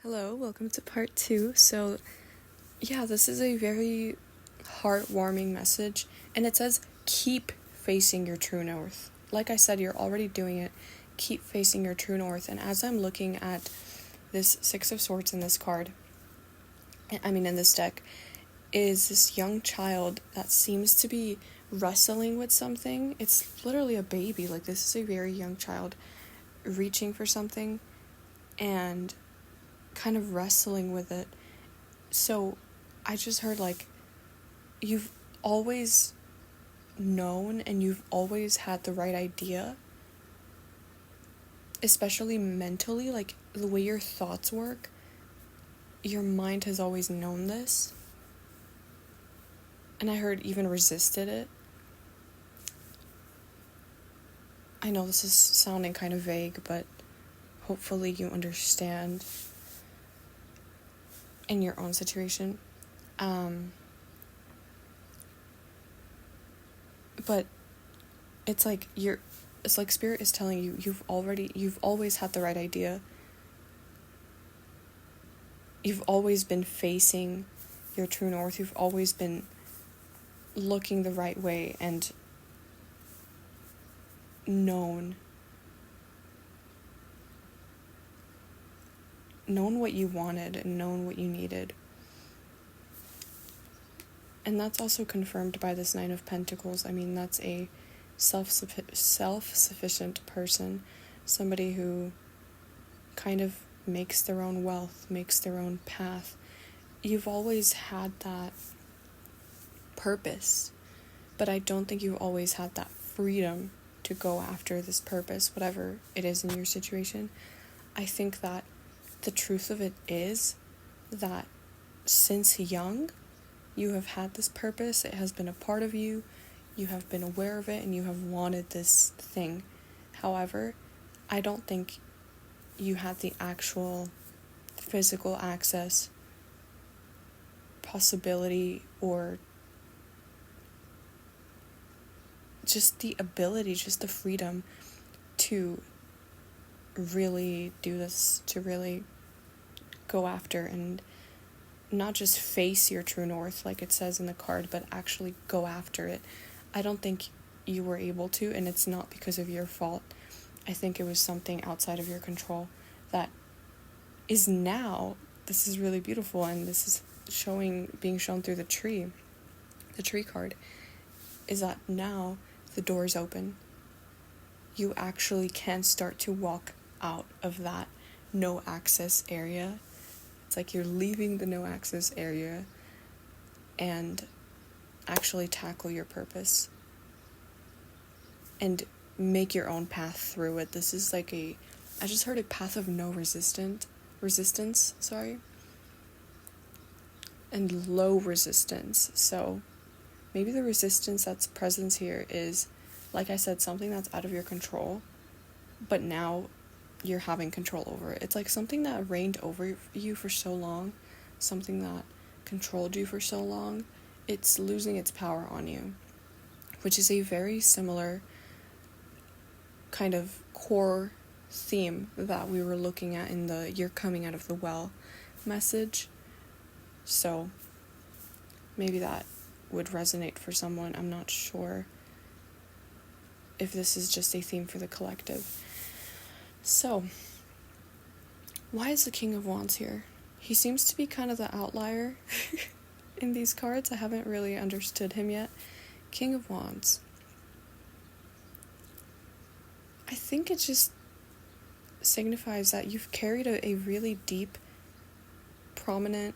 Hello, welcome to part 2. So, this is a very heartwarming message, and it says, keep facing your true north. Like I said, you're already doing it. Keep facing your true north. And as I'm looking at this Six of Swords in this card, in this deck, is this young child that seems to be wrestling with something. It's literally a baby. Like, this is a very young child reaching for something and kind of wrestling with it. So I just heard, like, you've always known and you've always had the right idea, especially mentally, like the way your thoughts work. Your mind has always known this, and I heard even resisted it. I know this is sounding kind of vague, but hopefully you understand in your own situation. But it's like Spirit is telling you you've always had the right idea. You've always been facing your true north. You've always been looking the right way and known what you wanted and known what you needed. And that's also confirmed by this Nine of Pentacles. I mean, that's a self-sufficient person, somebody who kind of makes their own wealth, makes their own path. You've always had that purpose, but I don't think you've always had that freedom to go after this purpose, whatever it is in your situation. I think that the truth of it is that since young, you have had this purpose. It has been a part of you. You have been aware of it and you have wanted this thing. However, I don't think you had the actual physical access, possibility, or just the ability, just the freedom to really do this, to really go after and not just face your true north like it says in the card, but actually go after it. I don't think you were able to, and it's not because of your fault. I think it was something outside of your control that is now, this is really beautiful, and this is being shown through the tree card, is that now the door's open. You actually can start to walk out of that no access area. It's like you're leaving the no access area and actually tackle your purpose and make your own path through it. This is like I just heard a path of no resistance, and low resistance. So maybe the resistance that's present here is, like I said, something that's out of your control, but now you're having control over it. It's like something that reigned over you for so long, something that controlled you for so long, it's losing its power on you, which is a very similar kind of core theme that we were looking at in the "you're coming out of the well" message. So maybe that would resonate for someone. I'm not sure if this is just a theme for the collective. So, why is the King of Wands here? He seems to be kind of the outlier in these cards. I haven't really understood him yet. King of Wands. I think it just signifies that you've carried a really deep, prominent,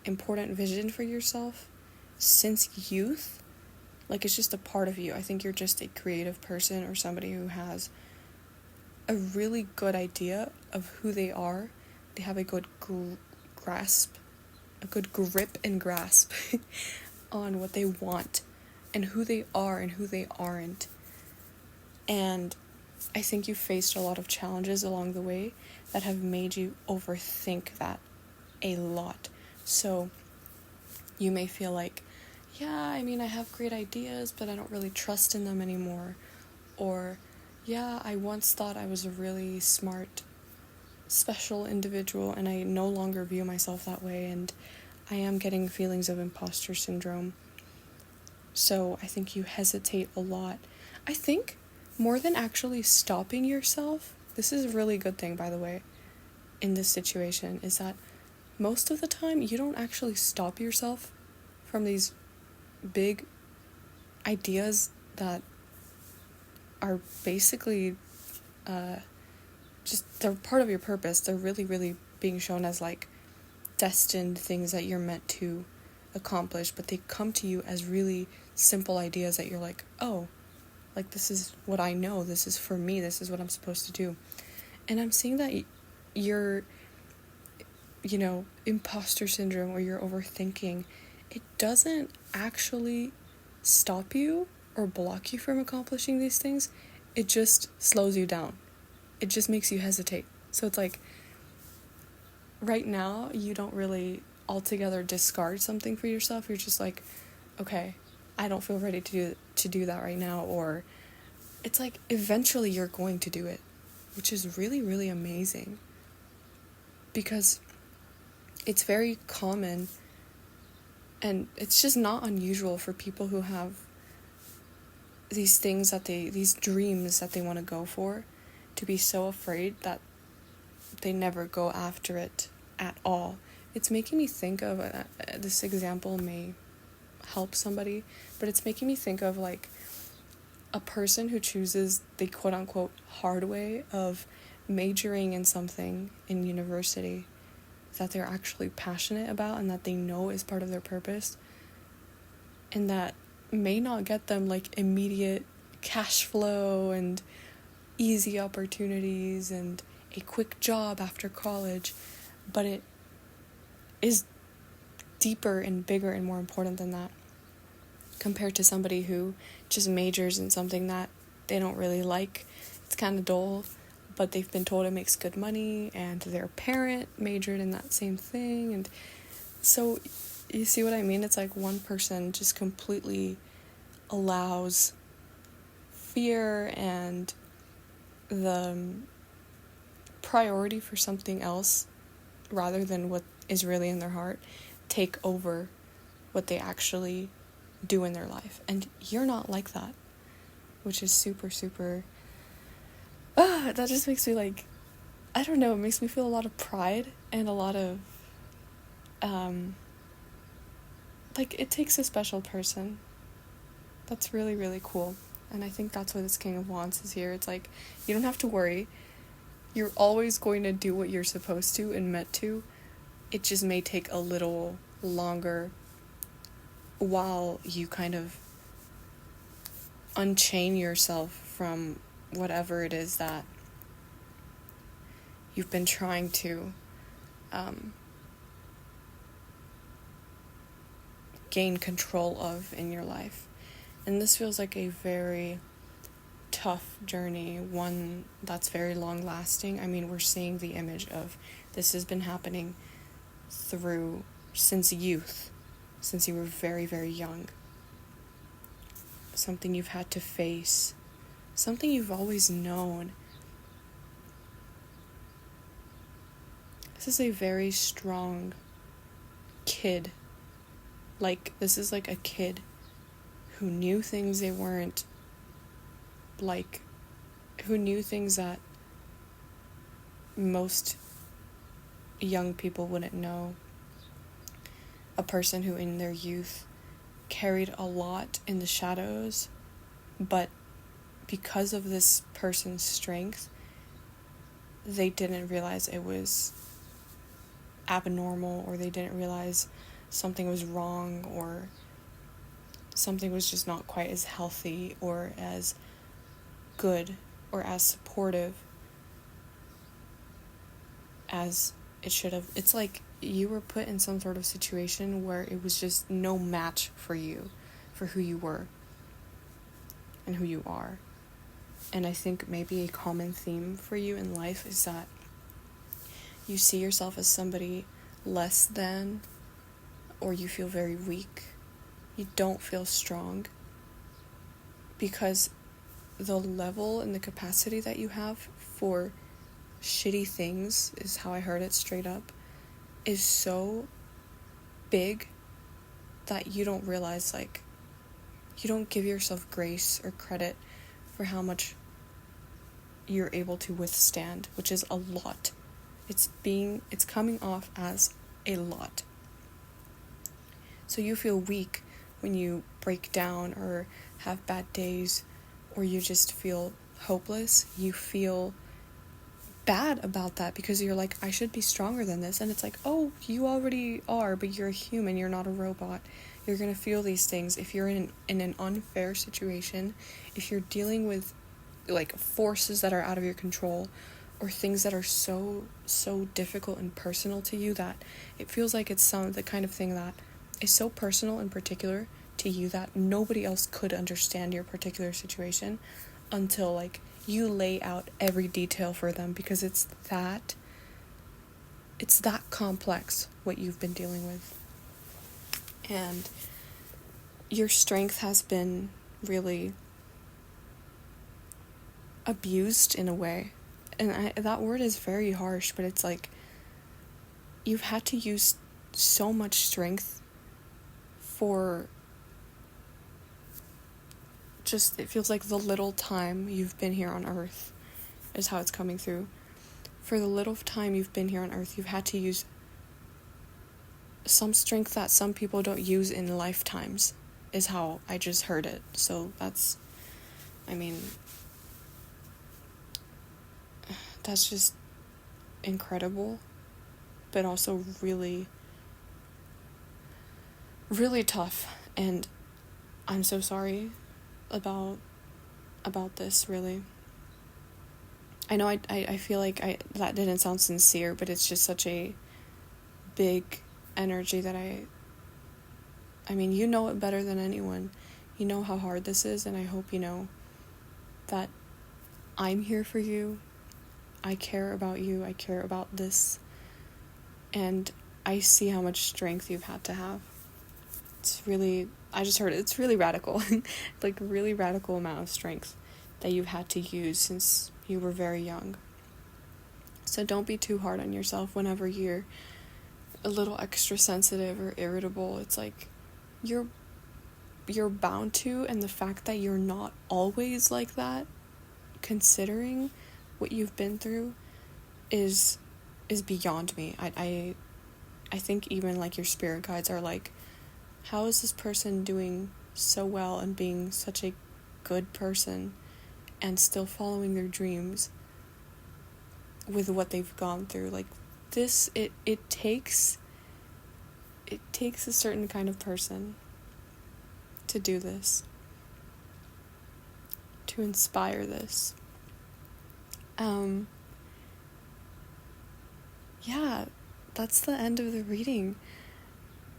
important vision for yourself since youth. Like, it's just a part of you. I think you're just a creative person or somebody who has a really good idea of who they are. They have a good grip and grasp on what they want and who they are and who they aren't. And I think you faced a lot of challenges along the way that have made you overthink that a lot. So you may feel like, I have great ideas, but I don't really trust in them anymore. Or, I once thought I was a really smart special individual, and I no longer view myself that way, and I am getting feelings of imposter syndrome. So I think you hesitate a lot. I think more than actually stopping yourself, this is a really good thing, by the way, in this situation, is that most of the time you don't actually stop yourself from these big ideas that are basically just, they're part of your purpose. They're really, really being shown as like destined things that you're meant to accomplish, but they come to you as really simple ideas that you're like, oh, like this is what I know, this is for me, this is what I'm supposed to do. And I'm seeing that your, imposter syndrome or your overthinking, it doesn't actually stop you or block you from accomplishing these things. It just slows you down. It just makes you hesitate. So it's like, right now, you don't really altogether discard something for yourself. You're just like, okay, I don't feel ready to do that right now. Or it's like, eventually you're going to do it, which is really, really amazing. Because it's very common, and it's just not unusual for people who have these things these dreams that they want to go for, to be so afraid that they never go after it at all. It's making me think of, this example may help somebody, but it's making me think of like a person who chooses the quote-unquote hard way of majoring in something in university that they're actually passionate about and that they know is part of their purpose, and that may not get them like immediate cash flow and easy opportunities and a quick job after college, but it is deeper and bigger and more important than that, compared to somebody who just majors in something that they don't really like. It's kind of dull, but they've been told it makes good money, and their parent majored in that same thing, and so you see what I mean? It's like one person just completely allows fear and the priority for something else rather than what is really in their heart take over what they actually do in their life. And you're not like that, which is super, super, that just makes me like, I don't know, it makes me feel a lot of pride and a lot of, like, it takes a special person. That's really, really cool. And I think that's why this King of Wands is here. It's like, you don't have to worry. You're always going to do what you're supposed to and meant to. It just may take a little longer while you kind of unchain yourself from whatever it is that you've been trying to gain control of in your life. And this feels like a very tough journey, one that's very long lasting. I mean, we're seeing the image of this has been happening since youth, since you were very, very young. Something you've had to face, something you've always known. This is a very strong kid. Like, this is like a kid who knew things they weren't, like, who knew things that most young people wouldn't know. A person who in their youth carried a lot in the shadows, but because of this person's strength, they didn't realize it was abnormal, or they didn't realize something was wrong, or something was just not quite as healthy or as good or as supportive as it should have. It's like you were put in some sort of situation where it was just no match for you, for who you were and who you are. And I think maybe a common theme for you in life is that you see yourself as somebody less than, or you feel very weak. You don't feel strong because the level and the capacity that you have for shitty things, is how I heard it straight up, is so big that you don't realize, like, you don't give yourself grace or credit for how much you're able to withstand, which is a lot. It's coming off as a lot. So you feel weak when you break down or have bad days, or you just feel hopeless. You feel bad about that because you're like, I should be stronger than this. And it's like, oh, you already are, but you're a human, you're not a robot. You're gonna feel these things if you're in an unfair situation, if you're dealing with like forces that are out of your control, or things that are so difficult and personal to you that it feels like it's the kind of thing that is so personal and particular to you that nobody else could understand your particular situation until like you lay out every detail for them, because it's that complex what you've been dealing with. And your strength has been really abused in a way. And that word is very harsh, but it's like you've had to use so much strength for just, it feels like the little time you've been here on Earth is how it's coming through. For the little time you've been here on Earth, you've had to use some strength that some people don't use in lifetimes, is how I just heard it. So that's just incredible, but also really, really tough. And I'm so sorry about this, really. I know I feel like that didn't sound sincere, but it's just such a big energy that I mean, you know it better than anyone. You know how hard this is, and I hope you know that I'm here for you. I care about you. I care about this. And I see how much strength you've had to have. It's really, I just heard it, it's really radical. Like, a really radical amount of strength that you've had to use since you were very young. So don't be too hard on yourself whenever you're a little extra sensitive or irritable. It's like, you're bound to, and the fact that you're not always like that, considering what you've been through, is beyond me. I think even like your spirit guides are like, how is this person doing so well and being such a good person and still following their dreams with what they've gone through? Like, this, it takes a certain kind of person to do this, to inspire this. Yeah, that's the end of the reading.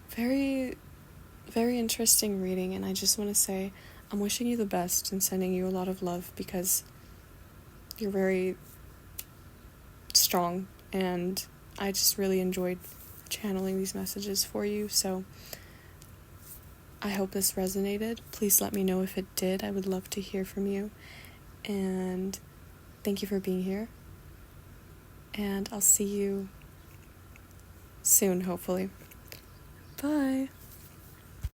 Very, very interesting reading, and I just want to say I'm wishing you the best and sending you a lot of love, because you're very strong, and I just really enjoyed channeling these messages for you. So I hope this resonated. Please let me know if it did. I would love to hear from you. And thank you for being here. And I'll see you soon, hopefully. Bye.